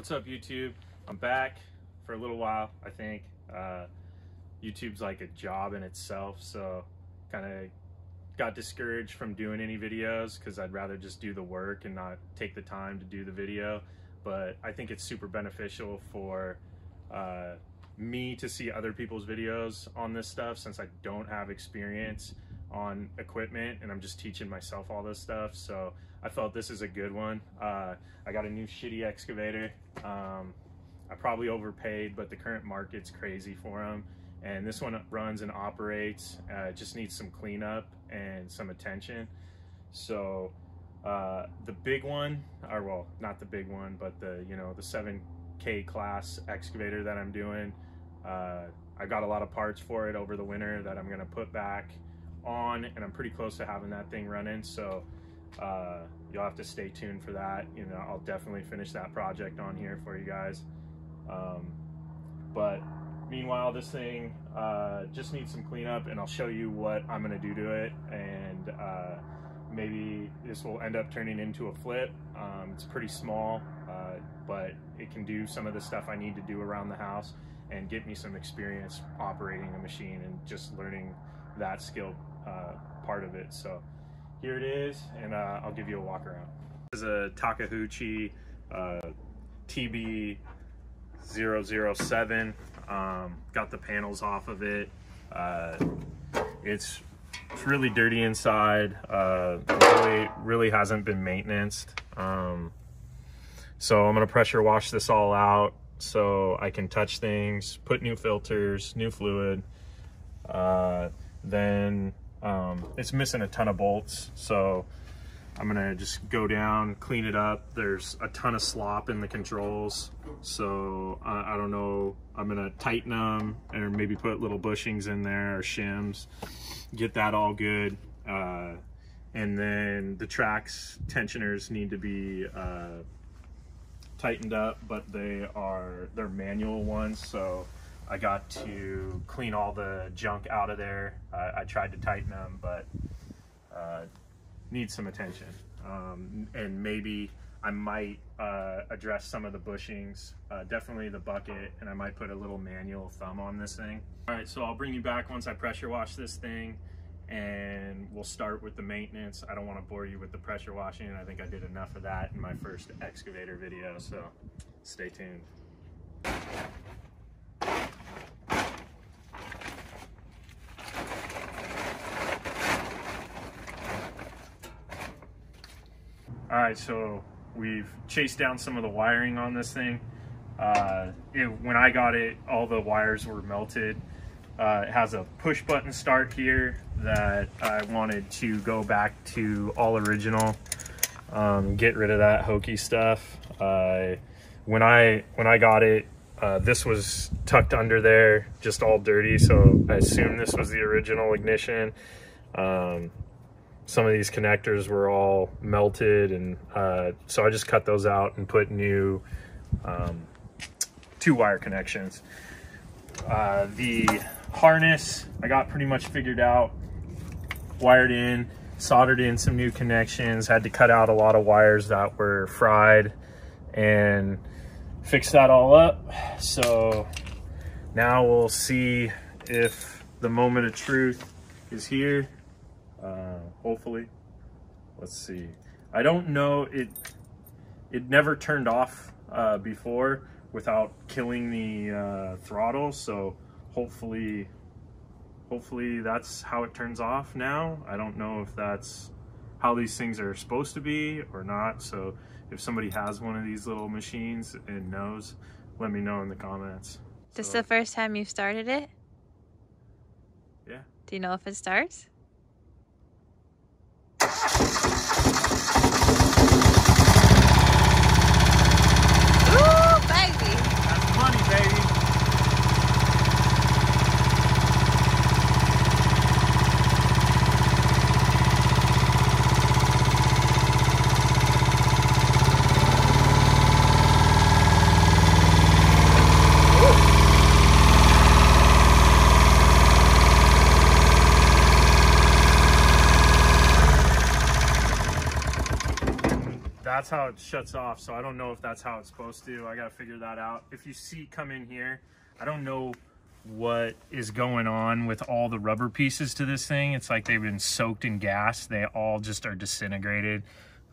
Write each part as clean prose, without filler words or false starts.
What's up, YouTube? I'm back for a little while. I think YouTube's like a job in itself, so kind of got discouraged from doing any videos because I'd rather just do the work and not take the time to do the video. But I think it's super beneficial for me to see other people's videos on this stuff, since I don't have experience on equipment and I'm just teaching myself all this stuff. So I felt this is a good one. I got a new shitty excavator. I probably overpaid, but the current market's crazy for them. And this one runs and operates, just needs some cleanup and some attention. So the big one, or well, not the big one, but the 7K class excavator that I'm doing, I got a lot of parts for it over the winter that I'm gonna put back on, and I'm pretty close to having that thing running. So you'll have to stay tuned for that. I'll definitely finish that project on here for you guys. But meanwhile, this thing just needs some cleanup, and I'll show you what I'm gonna do to it. And maybe this will end up turning into a flip. It's pretty small, but it can do some of the stuff I need to do around the house and get me some experience operating a machine and just learning that skill part of it. So here it is, and I'll give you a walk around. This is a Takeuchi TB007. Got the panels off of it. It's really dirty inside. Really hasn't been maintained. So I'm gonna pressure wash this all out so I can touch things, put new filters, new fluid. Then it's missing a ton of bolts, so I'm gonna just go down, clean it up. There's a ton of slop in the controls, so I don't know. I'm gonna tighten them and maybe put little bushings in there or shims, get that all good. And then the tracks tensioners need to be tightened up, but they're manual ones, so I got to clean all the junk out of there. I tried to tighten them, but need some attention. And maybe I might address some of the bushings, definitely the bucket, and I might put a little manual thumb on this thing. All right, so I'll bring you back once I pressure wash this thing, and we'll start with the maintenance. I don't want to bore you with the pressure washing. I think I did enough of that in my first excavator video, so stay tuned. All right, so we've chased down some of the wiring on this thing. When I got it, all the wires were melted. It has a push button start here that I wanted to go back to all original, get rid of that hokey stuff. When I got it, this was tucked under there, just all dirty, so I assume this was the original ignition. Some of these connectors were all melted, and so I just cut those out and put new 2-wire connections. The harness I got pretty much figured out, wired in, soldered in some new connections, had to cut out a lot of wires that were fried and fix that all up. So now we'll see if the moment of truth is here. Hopefully. Let's see. I don't know, it never turned off before without killing the throttle, so hopefully that's how it turns off now. I don't know if that's how these things are supposed to be or not, so if somebody has one of these little machines and knows, let me know in the comments. This is the first time you've started it? Yeah. Do you know if it starts? Ooh, baby! That's money, baby! that's how it shuts off. So I don't know if that's how it's supposed to. I gotta figure that out. If you see come in here, I don't know what is going on with all the rubber pieces to this thing. It's like they've been soaked in gas. They all just are disintegrated.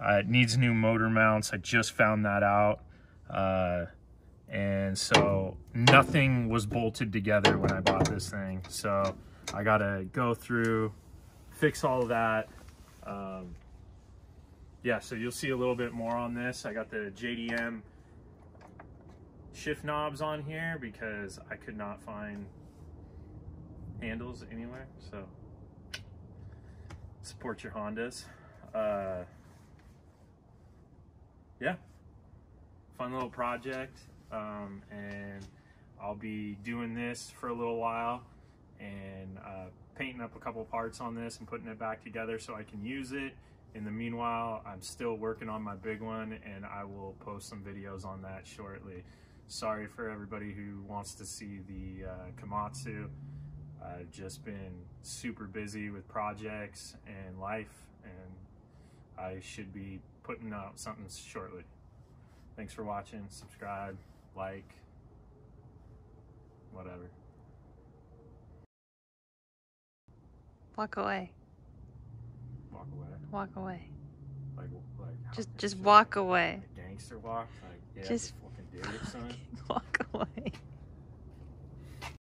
It needs new motor mounts. I just found that out. And so nothing was bolted together when I bought this thing. So I gotta go through, fix all of that. Yeah, so you'll see a little bit more on this. I got the JDM shift knobs on here because I could not find handles anywhere. So support your Hondas. Yeah, fun little project. And I'll be doing this for a little while and painting up a couple parts on this and putting it back together so I can use it. In the meanwhile, I'm still working on my big one, and I will post some videos on that shortly. Sorry for everybody who wants to see the Komatsu. I've just been super busy with projects and life, and I should be putting out something shortly. Thanks for watching. Subscribe, like, whatever. Walk away. Walk away. Walk away. Like Just walk away. Like gangster walk. Like, yeah, Just fucking did it, son. walk away.